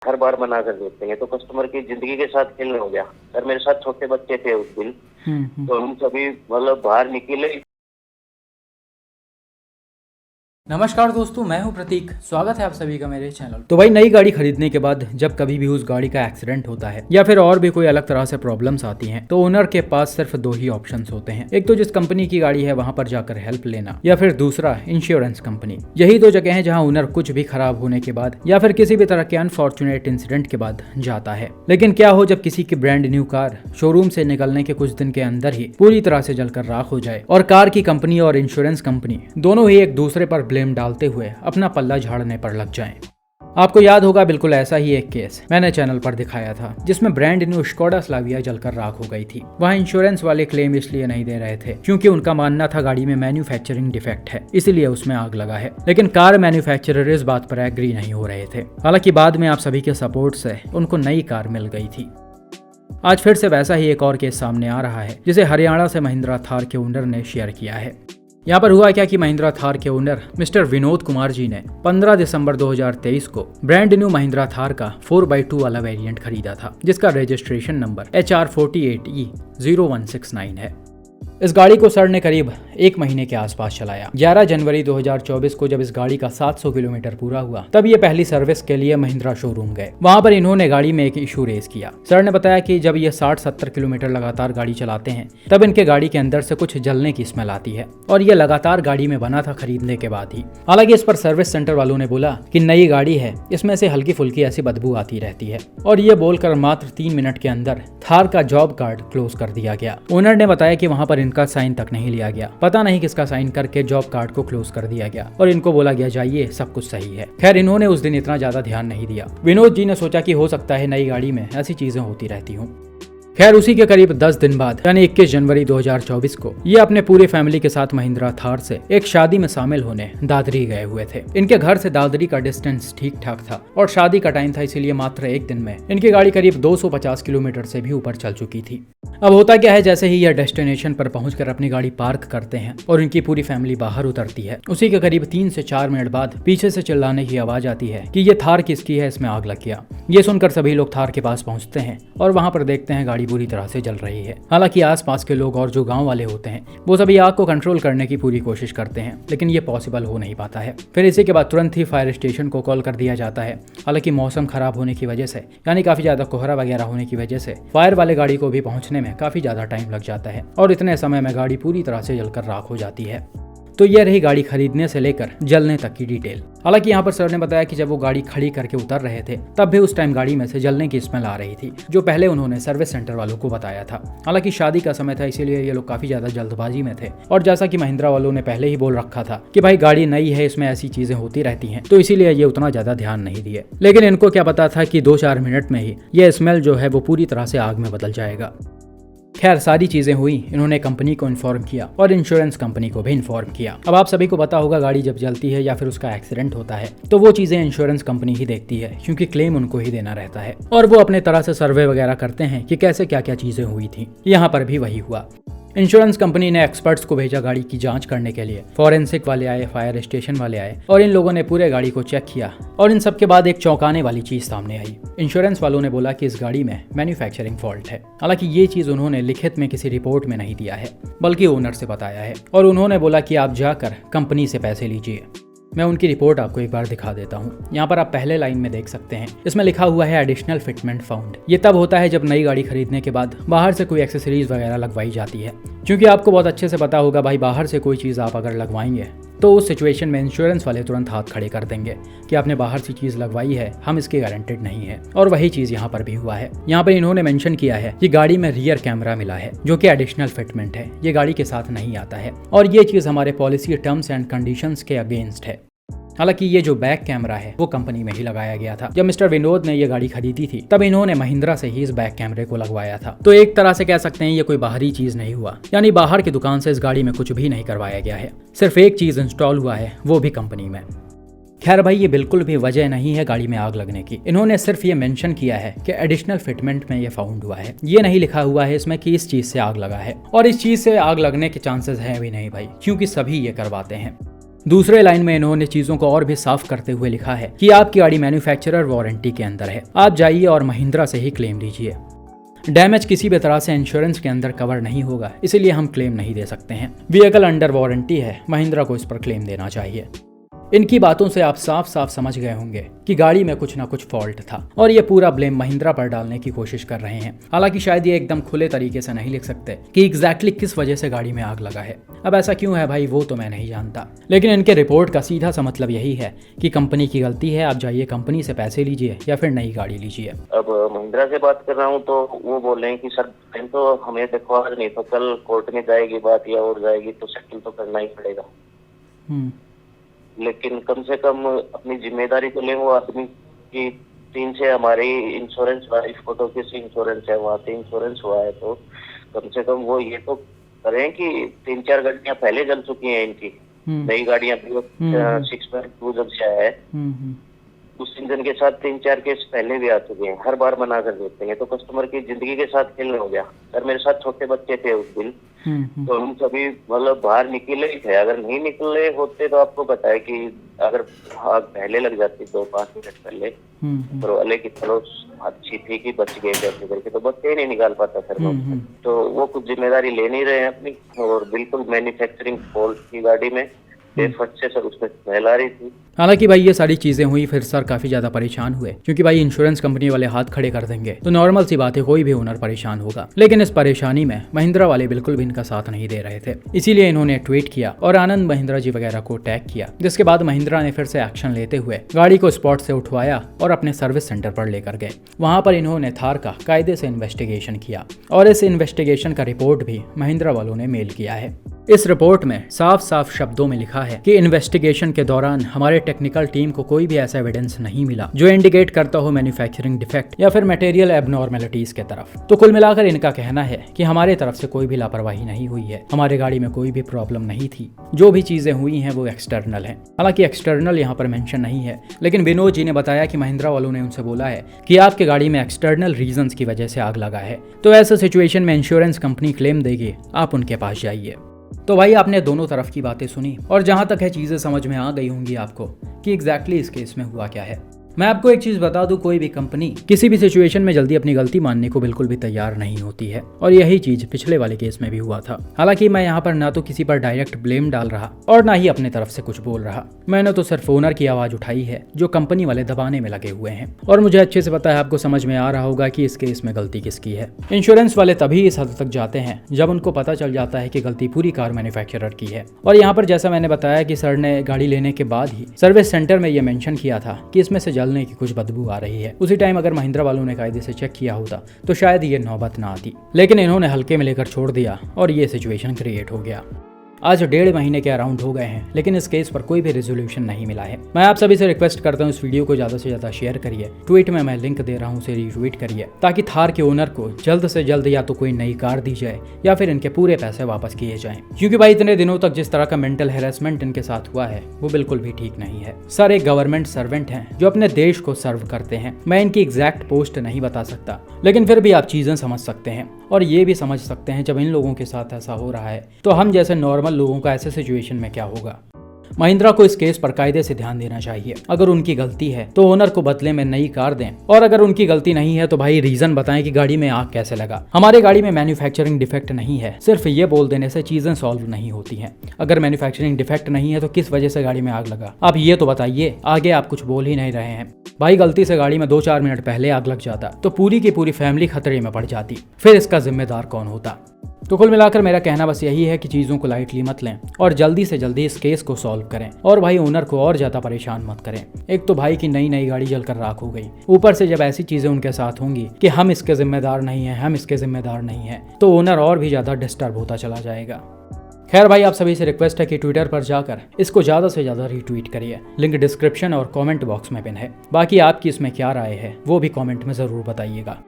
हर बार मना कर देते हैं, तो कस्टमर की जिंदगी के साथ खेलना हो गया। सर मेरे साथ छोटे बच्चे थे उस दिन, तो हम सभी मतलब बाहर निकले। नमस्कार दोस्तों, मैं हूं प्रतीक। स्वागत है आप सभी का मेरे चैनल। तो भाई, नई गाड़ी खरीदने के बाद जब कभी भी उस गाड़ी का एक्सीडेंट होता है या फिर और भी कोई अलग तरह से प्रॉब्लम्स आती हैं, तो ओनर के पास सिर्फ दो ही ऑप्शंस होते हैं। एक तो जिस कंपनी की गाड़ी है वहां पर जाकर हेल्प लेना, या फिर दूसरा इंश्योरेंस कंपनी। यही दो जगह है जहां ओनर कुछ भी खराब होने के बाद या फिर किसी भी तरह के अनफॉर्चुनेट इंसिडेंट के बाद जाता है। लेकिन क्या हो जब किसी की ब्रांड न्यू कार शोरूम से निकलने के कुछ दिन के अंदर ही पूरी तरह से जलकर राख हो जाए और कार की कंपनी और इंश्योरेंस कंपनी दोनों ही एक दूसरे पर ब्लेम डालते हुए अपना पल्ला झाड़ने पर लग जाएं। आपको याद होगा, बिल्कुल ऐसा ही एक केस मैंने चैनल पर दिखाया था, जिसमें ब्रांड न्यू स्कोडा स्लाविया जलकर राख हो गई थी। वहां इंश्योरेंस वाले क्लेम इसलिए नहीं दे रहे थे क्योंकि उनका मानना था गाड़ी में मैन्युफैक्चरिंग डिफेक्ट है, इसीलिए उसमें आग लगा है। लेकिन कार मैन्युफैक्चरर इस बात पर एग्री नहीं हो रहे थे। हालांकि बाद में आप सभी के सपोर्ट से उनको नई कार मिल गई थी। आज फिर से वैसा ही एक और केस सामने आ रहा है, जिसे हरियाणा से महिंद्रा थार के ओनर ने शेयर किया है। यहाँ पर हुआ क्या कि महिंद्रा थार के ओनर मिस्टर विनोद कुमार जी ने 15 दिसंबर 2023 को ब्रांड न्यू महिंद्रा थार का 4x2 वाला वेरिएंट खरीदा था, जिसका रजिस्ट्रेशन नंबर HR48E0169 है। इस गाड़ी को सर ने करीब एक महीने के आसपास चलाया। 11 जनवरी 2024 को जब इस गाड़ी का 700 किलोमीटर पूरा हुआ, तब ये पहली सर्विस के लिए महिंद्रा शोरूम गए। वहां पर इन्होंने गाड़ी में एक इशू रेज किया। सर ने बताया कि जब ये 60-70 किलोमीटर लगातार गाड़ी चलाते हैं, तब इनके गाड़ी के अंदर से कुछ जलने की स्मेल आती है, और ये लगातार गाड़ी में बना था खरीदने के बाद ही। हालांकि इस पर सर्विस सेंटर वालों ने बोला कि नई गाड़ी है, इसमें से हल्की फुल्की ऐसी बदबू आती रहती है, और ये बोलकर मात्र 3 मिनट के अंदर थार का जॉब कार्ड क्लोज कर दिया गया। ओनर ने बताया कि वहां पर इनका साइन तक नहीं लिया गया। पता नहीं किसका साइन करके जॉब कार्ड को क्लोज कर दिया गया और इनको बोला गया जाइए, सब कुछ सही है। खैर, इन्होंने उस दिन इतना ज्यादा ध्यान नहीं दिया। विनोद जी ने सोचा कि हो सकता है नई गाड़ी में ऐसी चीजें होती रहती हूँ। खैर, उसी के करीब 10 दिन बाद यानी 21 जनवरी 2024 को ये अपने पूरे फैमिली के साथ महिंद्रा थार से एक शादी में शामिल होने दादरी गए हुए थे। इनके घर से दादरी का डिस्टेंस ठीक ठाक था और शादी का टाइम था, इसीलिए मात्र एक दिन में इनकी गाड़ी करीब 250 किलोमीटर से भी ऊपर चल चुकी थी। अब होता क्या है, जैसे ही यह डेस्टिनेशन पर पहुंचकर अपनी गाड़ी पार्क करते हैं और इनकी पूरी फैमिली बाहर उतरती है, उसी के करीब 3 से 4 मिनट बाद पीछे से चिल्लाने की आवाज आती है कि ये थार किसकी है, इसमें आग लग गया। ये सुनकर सभी लोग थार के पास पहुंचते हैं और वहां पर देखते हैं गाड़ी बुरी तरह से जल रही है। हालांकि आसपास के लोग और जो गांव वाले होते हैं वो सभी आग को कंट्रोल करने की पूरी कोशिश करते हैं, लेकिन ये पॉसिबल हो नहीं पाता है। फिर इसी के बाद तुरंत ही फायर स्टेशन को कॉल कर दिया जाता है। हालांकि मौसम खराब होने की वजह से, यानी काफी ज्यादा कोहरा वगैरह होने की वजह से फायर वाले गाड़ी को भी पहुंचने में काफी ज्यादा टाइम लग जाता है और इतने समय में गाड़ी पूरी तरह से जलकर राख हो जाती है। तो यह रही गाड़ी खरीदने से लेकर जलने तक की डिटेल। हालांकि यहाँ पर सर ने बताया कि जब वो गाड़ी खड़ी करके उतर रहे थे, तब भी उस टाइम गाड़ी में से जलने की स्मेल आ रही थी, जो पहले उन्होंने सर्विस सेंटर वालों को बताया था। हालांकि शादी का समय था, इसीलिए ये लोग काफी ज्यादा जल्दबाजी में थे, और जैसा कि महिंद्रा वालों ने पहले ही बोल रखा था कि भाई गाड़ी नई है, इसमें ऐसी चीजें होती रहती हैं, तो इसीलिए ये उतना ज्यादा ध्यान नहीं दिए। लेकिन इनको क्या पता था कि 2-4 मिनट में ही ये स्मेल जो है वो पूरी तरह से आग में बदल जाएगा। खैर, सारी चीजें हुई, इन्होंने कंपनी को इन्फॉर्म किया और इंश्योरेंस कंपनी को भी इन्फॉर्म किया। अब आप सभी को पता होगा, गाड़ी जब जलती है या फिर उसका एक्सीडेंट होता है तो वो चीजें इंश्योरेंस कंपनी ही देखती है, क्योंकि क्लेम उनको ही देना रहता है, और वो अपने तरह से सर्वे वगैरह करते हैं कि कैसे क्या क्या चीजें हुई थी। यहाँ पर भी वही हुआ। इंश्योरेंस कंपनी ने एक्सपर्ट्स को भेजा गाड़ी की जांच करने के लिए। फॉरेंसिक वाले आए, फायर स्टेशन वाले आए, और इन लोगों ने पूरे गाड़ी को चेक किया, और इन सब के बाद एक चौंकाने वाली चीज सामने आई। इंश्योरेंस वालों ने बोला कि इस गाड़ी में मैन्युफैक्चरिंग फॉल्ट है। हालांकि ये चीज उन्होंने लिखित में किसी रिपोर्ट में नहीं दिया है, बल्कि ओनर से बताया है, और उन्होंने बोला कि आप जाकर कंपनी से पैसे लीजिए। मैं उनकी रिपोर्ट आपको एक बार दिखा देता हूँ। यहाँ पर आप पहले लाइन में देख सकते हैं, इसमें लिखा हुआ है एडिशनल फिटमेंट फाउंड। ये तब होता है जब नई गाड़ी खरीदने के बाद बाहर से कोई एक्सेसरीज वगैरह लगवाई जाती है, क्योंकि आपको बहुत अच्छे से पता होगा भाई, बाहर से कोई चीज़ आप अगर लगवाएंगे तो उस सिचुएशन में इंश्योरेंस वाले तुरंत हाथ खड़े कर देंगे कि आपने बाहर से चीज़ लगवाई है, हम इसके गारंटेड नहीं है। और वही चीज़ यहाँ पर भी हुआ है। यहाँ पर इन्होंने मेंशन किया है कि गाड़ी में रियर कैमरा मिला है, जो कि एडिशनल फिटमेंट है, ये गाड़ी के साथ नहीं आता है, और ये चीज़ हमारे पॉलिसी टर्म्स एंड कंडीशंस के अगेंस्ट है। हालांकि ये जो बैक कैमरा है वो कंपनी में ही लगाया गया था। जब मिस्टर विनोद ने ये गाड़ी खरीदी थी, तब इन्होंने महिंद्रा से ही इस बैक कैमरे को लगवाया था। तो एक तरह से कह सकते हैं ये कोई बाहरी चीज नहीं हुआ, यानी बाहर की दुकान से इस गाड़ी में कुछ भी नहीं करवाया गया है, सिर्फ एक चीज इंस्टॉल हुआ है, वो भी कंपनी में। खैर भाई, ये बिल्कुल भी वजह नहीं है गाड़ी में आग लगने की। इन्होंने सिर्फ ये मेंशन किया है कि एडिशनल फिटमेंट में ये फाउंड हुआ है। ये नहीं लिखा हुआ है इसमें कि इस चीज से आग लगा है, और इस चीज से आग लगने के चांसेस हैं भी नहीं भाई, क्योंकि सभी ये करवाते हैं। दूसरे लाइन में इन्होंने चीजों को और भी साफ करते हुए लिखा है कि आपकी गाड़ी मैन्युफैक्चरर वारंटी के अंदर है, आप जाइए और महिंद्रा से ही क्लेम लीजिए। डैमेज किसी भी तरह से इंश्योरेंस के अंदर कवर नहीं होगा, इसीलिए हम क्लेम नहीं दे सकते हैं। व्हीकल अंडर वारंटी है, महिंद्रा को इस पर क्लेम देना चाहिए। इनकी बातों से आप साफ साफ समझ गए होंगे कि गाड़ी में कुछ ना कुछ फॉल्ट था और ये पूरा ब्लेम महिंद्रा पर डालने की कोशिश कर रहे हैं। हालांकि शायद ये एकदम खुले तरीके से नहीं लिख सकते कि एग्जैक्टली किस वजह से गाड़ी में आग लगा है। अब ऐसा क्यों है भाई, वो तो मैं नहीं जानता, लेकिन इनके रिपोर्ट का सीधा सा मतलब यही है कि कंपनी की गलती है, आप जाइए कंपनी से पैसे लीजिए या फिर नई गाड़ी लीजिए। अब महिंद्रा से बात कर रहा हूँ तो वो बोल रहे हैं कि सर तो हमें देखो आज नहीं तो कल कोर्ट में जाएगी बात या और जाएगी तो सेटल तो करना ही पड़ेगा। लेकिन कम से कम अपनी जिम्मेदारी तो ले, वो आदमी की 3 से हमारी इंश्योरेंस फोटो किसी इंश्योरेंस है वहाँ से इंश्योरेंस हुआ है, तो कम से कम वो ये तो करें कि 3-4 गाड़ियाँ पहले जल चुकी हैं इनकी, नई गाड़ियाँ 6.2 जब से आया है उस इंजन के साथ 3-4 केस पहले भी आ चुके हैं। हर बार मना कर देते हैं, तो कस्टमर की जिंदगी के साथ खेलना हो गया। सर मेरे साथ छोटे बच्चे थे उस दिन, तो हम सभी मतलब बाहर निकले ही थे। अगर नहीं निकले होते तो आपको पता है कि अगर आग पहले लग जाती 2-5 मिनट पहले, तो वाले की चलो अच्छी थी कि बच गए कैसे करके, तो बच्चे ही नहीं निकाल पाता सर। तो वो कुछ जिम्मेदारी ले नहीं रहे हैं अपनी, और बिल्कुल मैन्युफैक्चरिंग फॉल्ट की गाड़ी में से सर उसमें स्मेल आ रही थी। हालांकि भाई ये सारी चीजें हुई, फिर सर काफी ज्यादा परेशान हुए क्योंकि भाई इंश्योरेंस कंपनी वाले हाथ खड़े कर देंगे तो नॉर्मल सी बात है, कोई भी ओनर परेशान होगा। लेकिन इस परेशानी में महिंद्रा वाले बिल्कुल भी इनका साथ नहीं दे रहे थे, इसीलिए इन्होंने ट्वीट किया और आनंद महिंद्रा जी वगैरह को टैग किया, जिसके बाद महिंद्रा ने फिर से एक्शन लेते हुए गाड़ी को स्पॉट से उठवाया और अपने सर्विस सेंटर पर लेकर गए। वहां पर इन्होंने थार का कायदे से इन्वेस्टिगेशन किया और इस इन्वेस्टिगेशन का रिपोर्ट भी महिंद्रा वालों ने मेल किया है। इस रिपोर्ट में साफ साफ शब्दों में लिखा है कि इन्वेस्टिगेशन के दौरान हमारे टेक्निकल टीम को कोई भी ऐसा एविडेंस नहीं मिला जो इंडिकेट करता हो मैन्युफैक्चरिंग डिफेक्ट या फिर मटेरियल एबनॉर्मेलिटीज के तरफ। तो कुल मिलाकर इनका कहना है कि हमारे तरफ से कोई भी लापरवाही नहीं हुई है, हमारे गाड़ी में कोई भी प्रॉब्लम नहीं थी, जो भी चीजें हुई हैं वो एक्सटर्नल है। हालांकि एक्सटर्नल यहाँ पर मेंशन नहीं है, लेकिन विनोद जी ने बताया कि महिंद्रा वालों ने उनसे बोला है कि आपके गाड़ी में एक्सटर्नल रीजंस की वजह से आग लगा है, तो ऐसे सिचुएशन में इंश्योरेंस कंपनी क्लेम देगी, आप उनके पास जाइए। तो भाई आपने दोनों तरफ की बातें सुनी और जहां तक है चीजें समझ में आ गई होंगी आपको कि एग्जैक्टली इस केस में हुआ क्या है। मैं आपको एक चीज बता दूं, कोई भी कंपनी किसी भी सिचुएशन में जल्दी अपनी गलती मानने को बिल्कुल भी तैयार नहीं होती है, और यही चीज पिछले वाले केस में भी हुआ था। हालांकि मैं यहाँ पर ना तो किसी पर डायरेक्ट ब्लेम डाल रहा और ना ही अपने तरफ से कुछ बोल रहा, मैंने तो सिर्फ ओनर की आवाज उठाई है जो कंपनी वाले दबाने में लगे हुए हैं। और मुझे अच्छे से पता है, आपको समझ में आ रहा होगा कि इस केस में गलती किसकी है। इंश्योरेंस वाले तभी इस हद तक जाते हैं जब उनको पता चल जाता है कि गलती पूरी कार मैन्युफैक्चरर की है। और यहाँ पर जैसा मैंने बताया कि सर ने गाड़ी लेने के बाद ही सर्विस सेंटर में ये मेंशन किया था कि इसमें से जलने की कुछ बदबू आ रही है। उसी टाइम अगर महिंद्रा वालों ने कायदे से चेक किया होता तो शायद ये नौबत ना आती, लेकिन इन्होंने हल्के में लेकर छोड़ दिया और ये सिचुएशन क्रिएट हो गया। आज 1.5 महीने के अराउंड हो गए हैं, लेकिन इस केस पर कोई भी रेजोल्यूशन नहीं मिला है। मैं आप सभी से रिक्वेस्ट करता हूँ इस वीडियो को ज़्यादा से ज़्यादा शेयर करिए, ट्वीट में मैं लिंक दे रहा हूँ उसे रीट्वीट करिए, ताकि थार के ओनर को जल्द से जल्द या तो कोई नई कार दी जाए या फिर इनके पूरे पैसे वापस किए जाएं। क्योंकि भाई इतने दिनों तक जिस तरह का मेंटल हैरेसमेंट इनके साथ हुआ है वो बिल्कुल भी ठीक नहीं है। सर एक गवर्नमेंट सर्वेंट हैं जो अपने देश को सर्व करते हैं। मैं इनकी एग्जैक्ट पोस्ट नहीं बता सकता, लेकिन फिर भी आप चीजें समझ सकते हैं और ये भी समझ सकते हैं जब इन लोगों के साथ ऐसा हो रहा है तो हम जैसे नॉर्मल लोगों का ऐसे सिचुएशन में क्या होगा। महिंद्रा को इस केस पर कायदे से ध्यान देना चाहिए। अगर उनकी गलती है तो ओनर को बदले में नई कार दें, और अगर उनकी गलती नहीं है तो भाई रीजन बताएं कि गाड़ी में आग कैसे लगा। हमारे गाड़ी में मैन्युफैक्चरिंग डिफेक्ट नहीं है, सिर्फ ये बोल देने से चीजें सॉल्व नहीं होती हैं। अगर मैन्युफैक्चरिंग डिफेक्ट नहीं है तो किस वजह से गाड़ी में आग लगा, आप ये तो बताइए। आगे आप कुछ बोल ही नहीं रहे हैं। भाई गलती से गाड़ी में 2-4 मिनट पहले आग लग जाता तो पूरी की पूरी फैमिली खतरे में पड़ जाती, फिर इसका जिम्मेदार कौन होता। तो कुल मिलाकर मेरा कहना बस यही है कि चीज़ों को लाइटली मत लें और जल्दी से जल्दी इस केस को सॉल्व करें, और भाई ओनर को और ज़्यादा परेशान मत करें। एक तो भाई की नई गाड़ी जलकर राख हो गई, ऊपर से जब ऐसी चीज़ें उनके साथ होंगी कि हम इसके जिम्मेदार नहीं हैं, हम इसके जिम्मेदार नहीं हैं, तो ओनर और भी ज़्यादा डिस्टर्ब होता चला जाएगा। खैर भाई आप सभी से रिक्वेस्ट है कि ट्विटर पर जाकर इसको ज़्यादा से ज़्यादा रीट्वीट करिए, लिंक डिस्क्रिप्शन और कमेंट बॉक्स में पिन है। बाकी आपकी इसमें क्या राय है वो भी कमेंट में ज़रूर बताइएगा।